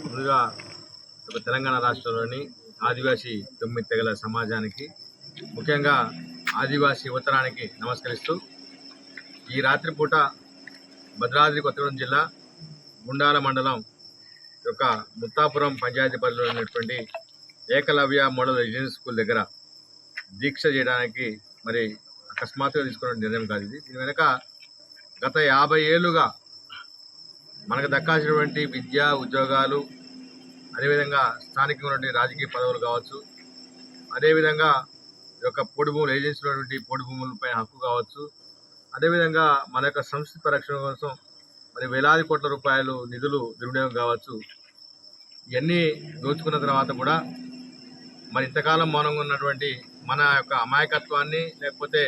ముందుగా తెలంగాణ రాష్ట్రంలోని ఆదివాసీ 9 తెగల సమాజానికి, ముఖ్యంగా ఆదివాసీ యువతరానికి నమస్కరిస్తూ, ఈ రాత్రిపూట భద్రాద్రి కొత్తగూడెం జిల్లా గుండాల మండలం యొక్క ముత్తాపురం పంచాయతీ పరిధిలో ఉన్నటువంటి ఏకలవ్య మోడల్ రెసిడెన్షియల్ స్కూల్ దగ్గర దీక్ష చేయడానికి మరి అకస్మాత్తుగా తీసుకున్న నిర్ణయం కాదు ఇది. దీని వెనుక గత 50 ఏళ్ళుగా మనకు దక్కాల్సినటువంటి విద్య, ఉద్యోగాలు, అదేవిధంగా స్థానికంగా ఉన్నటువంటి రాజకీయ పదవులు కావచ్చు, అదేవిధంగా ఈ యొక్క పోడు భూములు ఏజెన్సీలో పోడు భూములపై హక్కు కావచ్చు, అదేవిధంగా మన యొక్క సంస్కృతి పరిరక్షణ కోసం మరి వేలాది కోట్ల రూపాయలు నిధులు దుర్వినియోగం కావచ్చు. ఇవన్నీ దోచుకున్న తర్వాత కూడా మరి ఇంతకాలం మౌనంగా ఉన్నటువంటి మన యొక్క అమాయకత్వాన్ని, లేకపోతే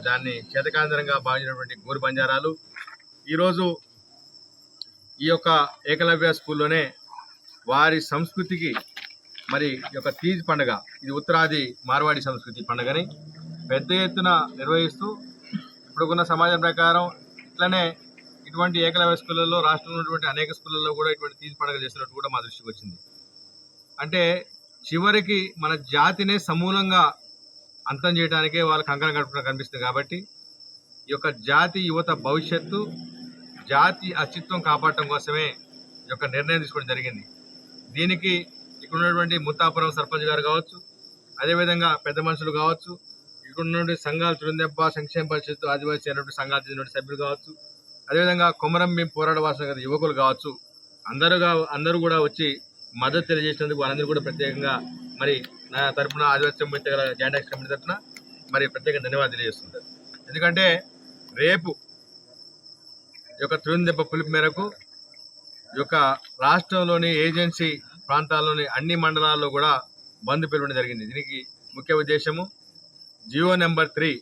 దాన్ని చేతకాంతరంగా భావించినటువంటి గోరు బంజారాలు ఈరోజు ఈ యొక్క ఏకలవ్య స్కూల్లోనే వారి సంస్కృతికి మరి ఈ యొక్క తీజ్ పండుగ, ఇది ఉత్తరాది మార్వాడి సంస్కృతి పండుగని పెద్ద ఎత్తున నిర్వహిస్తూ, ఇప్పుడున్న సమాజం ప్రకారం ఇట్లనే ఇటువంటి ఏకలవ్య స్కూళ్ళల్లో, రాష్ట్రంలో ఉన్నటువంటి అనేక స్కూళ్ళల్లో కూడా ఇటువంటి తీజ్ పండుగ చేస్తున్నట్టు కూడా మా దృష్టికి వచ్చింది. అంటే చివరికి మన జాతినే సమూలంగా అంతం చేయడానికే వాళ్ళు కంకణం కట్టుకుని కనిపిస్తుంది. కాబట్టి ఈ యొక్క జాతి యువత భవిష్యత్తు, జాతి అస్తిత్వం కాపాడటం కోసమే ఈ యొక్క నిర్ణయం తీసుకోవడం జరిగింది. దీనికి ఇక్కడ ఉన్నటువంటి ముత్తాపురం సర్పంచ్ గారు కావచ్చు, అదేవిధంగా పెద్ద మనుషులు కావచ్చు, ఇక్కడ ఉన్నటువంటి సంఘాలు, చురుందెబ్బ సంక్షేమ పరిషత్, ఆదివాసీ అనేటువంటి సంఘాలు చెందిన సభ్యులు కావచ్చు, అదేవిధంగా కొమరం భీం పోరాట వాసన యువకులు కావచ్చు, అందరూ కూడా వచ్చి మద్దతు తెలియజేసినందుకు వాళ్ళందరూ కూడా ప్రత్యేకంగా మరి నా తరఫున ఆదివాసీ కమిటీ జాయింట్ యాక్షన్ కమిటీ తరఫున మరి ప్రత్యేక ధన్యవాదాలు తెలియజేస్తుంటారు. ఎందుకంటే రేపు ఈ యొక్క తురుందెబ్బ పిలుపు మేరకు ఈ యొక్క రాష్ట్రంలోని ఏజెన్సీ ప్రాంతాల్లోని అన్ని మండలాల్లో కూడా బంద్ పిలవడం జరిగింది. దీనికి ముఖ్య ఉద్దేశము జియో నెంబర్ 3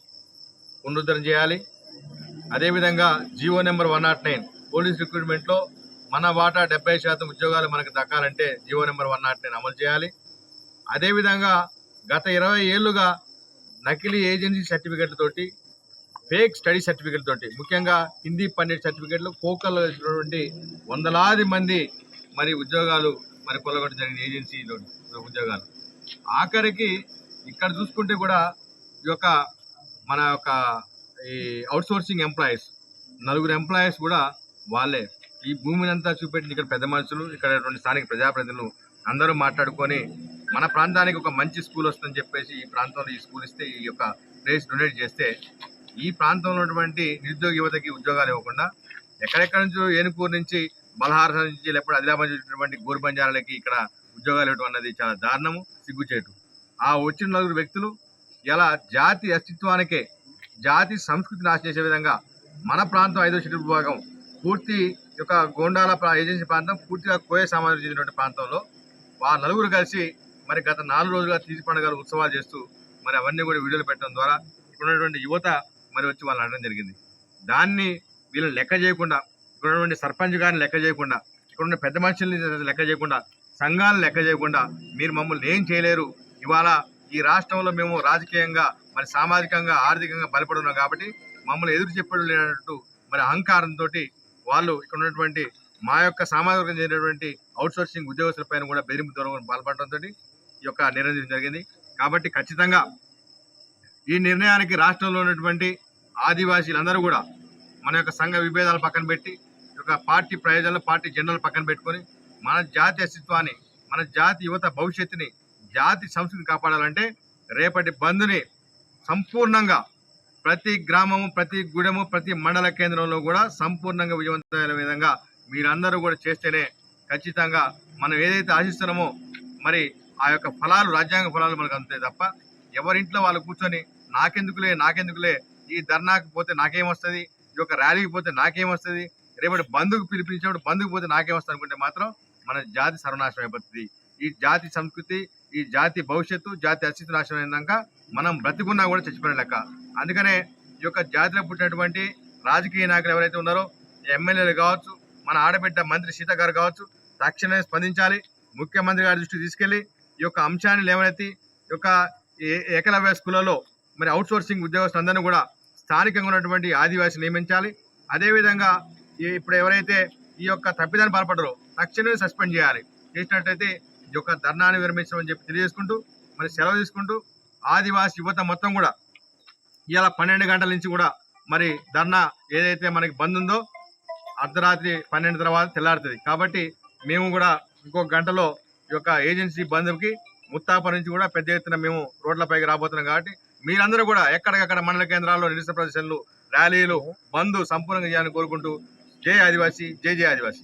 పునరుద్ధరణ చేయాలి. అదేవిధంగా జియో నెంబర్ 109 పోలీస్ రిక్రూట్మెంట్లో మన వాటా 70% ఉద్యోగాలు మనకు దక్కాలంటే జియో నెంబర్ 109 అమలు చేయాలి. అదేవిధంగా గత 20 ఏళ్లుగా నకిలీ ఏజెన్సీ సర్టిఫికెట్లతోటి, ఫేక్ స్టడీ సర్టిఫికెట్ తోటి, ముఖ్యంగా హిందీ పండిట్ సర్టిఫికెట్లు, పోకల్లో వచ్చినటువంటి వందలాది మంది మరి ఉద్యోగాలు మరి కొల్లగొట్టడం జరిగింది, ఏజెన్సీలో ఉద్యోగాలు. ఆఖరికి ఇక్కడ చూసుకుంటే కూడా ఈ యొక్క మన యొక్క ఈ అవుట్సోర్సింగ్ ఎంప్లాయీస్ 4 ఎంప్లాయీస్ కూడా వాళ్ళే. ఈ భూమిని అంతా చూపెట్టింది ఇక్కడ పెద్ద మనుషులు, ఇక్కడ స్థానిక ప్రజాప్రతినిధులు అందరూ మాట్లాడుకొని మన ప్రాంతానికి ఒక మంచి స్కూల్ వస్తుందని చెప్పేసి ఈ ప్రాంతంలో ఈ స్కూల్ ఇస్తే, ఈ యొక్క ప్లేస్ డొనేట్ చేస్తే ఈ ప్రాంతంలో ఉన్నటువంటి నిరుద్యోగ యువతకి ఉద్యోగాలు ఇవ్వకుండా ఎక్కడెక్కడి నుంచో ఏనుకూరు నుంచి, బలహార నుంచి, లేకపోతే ఆదిలాబాద్ నుంచి గోరు బంజారాలకి ఇక్కడ ఉద్యోగాలు ఇవ్వడం అన్నది చాలా దారుణము, సిగ్గుచేటు. ఆ వచ్చిన 4 వ్యక్తులు ఇలా జాతి అస్తిత్వానికే, జాతి సంస్కృతి నాశనం చేసే విధంగా మన ప్రాంతం 5వ షెడ్యూల్ విభాగం పూర్తి యొక్క గోండాల ఏజెన్సీ ప్రాంతం పూర్తిగా కోయ సమాజం చెందినటువంటి ప్రాంతంలో ఆ 4 కలిసి మరి గత 4 రోజులుగా తీజి పండుగలు ఉత్సవాలు చేస్తూ మరి అవన్నీ కూడా వీడియోలు పెట్టడం ద్వారా ఇక్కడ ఉన్నటువంటి యువత మరి వచ్చి వాళ్ళు అనడం జరిగింది. దాన్ని వీళ్ళని లెక్క చేయకుండా, ఇక్కడ ఉన్నటువంటి సర్పంచ్ గారిని లెక్క చేయకుండా, ఇక్కడ ఉన్న పెద్ద మనుషుల్ని లెక్క చేయకుండా, సంఘాలను లెక్క చేయకుండా మీరు మమ్మల్ని ఏం చేయలేరు, ఇవాళ ఈ రాష్ట్రంలో మేము రాజకీయంగా మరి సామాజికంగా ఆర్థికంగా బలపడున్నాం కాబట్టి మమ్మల్ని ఎదురు చెప్పడం లేనట్టు మరి అహంకారంతో వాళ్ళు ఇక్కడ ఉన్నటువంటి మా యొక్క సామాజిక చెందినటువంటి అవుట్సోర్సింగ్ ఉద్యోగస్తులపైన కూడా బెదిరింపు దూరం పాల్పడటంతో ఈ యొక్క నిర్ణయం జరిగింది. కాబట్టి ఖచ్చితంగా ఈ నిర్ణయానికి రాష్ట్రంలో ఉన్నటువంటి ఆదివాసీలందరూ కూడా మన యొక్క సంఘ విభేదాలు పక్కన పెట్టి, ఈ యొక్క పార్టీ ప్రయోజనాలు, పార్టీ జెండాలు పక్కన పెట్టుకొని మన జాతి అస్తిత్వాన్ని, మన జాతి యువత భవిష్యత్తుని, జాతి సంస్కృతిని కాపాడాలంటే రేపటి బంద్ని సంపూర్ణంగా ప్రతి గ్రామము, ప్రతి గుడెము, ప్రతి మండల కేంద్రంలో కూడా సంపూర్ణంగా విజయవంతమైన విధంగా మీరందరూ కూడా చేస్తేనే ఖచ్చితంగా మనం ఏదైతే ఆశిస్తున్నామో మరి ఆ యొక్క ఫలాలు, రాజ్యాంగ ఫలాలు మనకు అందుతాయి తప్ప ఎవరింట్లో వాళ్ళు కూర్చొని నాకెందుకులే ఈ ధర్నాకి పోతే నాకేమొస్తుంది, ఈ యొక్క ర్యాలీకి పోతే నాకేమొస్తుంది, రేపటి బంధుకు పిలిపించినప్పుడు బంధుకు పోతే నాకేమొస్తుంది అనుకుంటే మాత్రం మన జాతి సర్వనాశనం అయిపోతుంది. ఈ జాతి సంస్కృతి, ఈ జాతి భవిష్యత్తు, జాతి అస్తిత్వ నాశనం అయినాక మనం బ్రతికున్నా కూడా చచ్చిపోయిన లెక్క. అందుకనే ఈ యొక్క జాతిలో పుట్టినటువంటి రాజకీయ నాయకులు ఎవరైతే ఉన్నారో, ఎమ్మెల్యేలు కావచ్చు, మన ఆడబిడ్డ మంత్రి సీత గారు కావచ్చు, తక్షణమే స్పందించాలి. ముఖ్యమంత్రి గారి దృష్టికి తీసుకెళ్లి ఈ యొక్క అంశాన్ని లేవనెత్తి ఈ యొక్క ఏకలవ్య స్కూళ్ళలో మరి అవుట్సోర్సింగ్ ఉద్యోగస్తులందరినీ కూడా స్థానికంగా ఉన్నటువంటి ఆదివాసీ నియమించాలి. అదేవిధంగా ఇప్పుడు ఎవరైతే ఈ ఈ యొక్క తప్పిదాన్ని పాల్పడరు తక్షణమే సస్పెండ్ చేయాలి. చేసినట్టయితే ఈ యొక్క ధర్నాన్ని విరమించమని చెప్పి తెలియజేసుకుంటూ మరి సెలవు తీసుకుంటూ ఆదివాసీ యువత మొత్తం కూడా ఇవాళ 12 గంటల నుంచి కూడా మరి ధర్నా ఏదైతే మనకి బంద్ ఉందో అర్ధరాత్రి 12 తర్వాత తెల్లారుతుంది. కాబట్టి మేము కూడా ఇంకొక గంటలో ఈ యొక్క ఏజెన్సీ బంద్కి ముత్తాప నుంచి కూడా పెద్ద ఎత్తున మేము రోడ్లపైకి రాబోతున్నాం. కాబట్టి మీరందరూ కూడా ఎక్కడికక్కడ మండల కేంద్రాల్లో నిరసన ప్రదర్శనలు ర్యాలీలు బంద్ సంపూర్ణంగా చేయాలని కోరుకుంటూ జై ఆదివాసీ, జై జై ఆదివాసీ.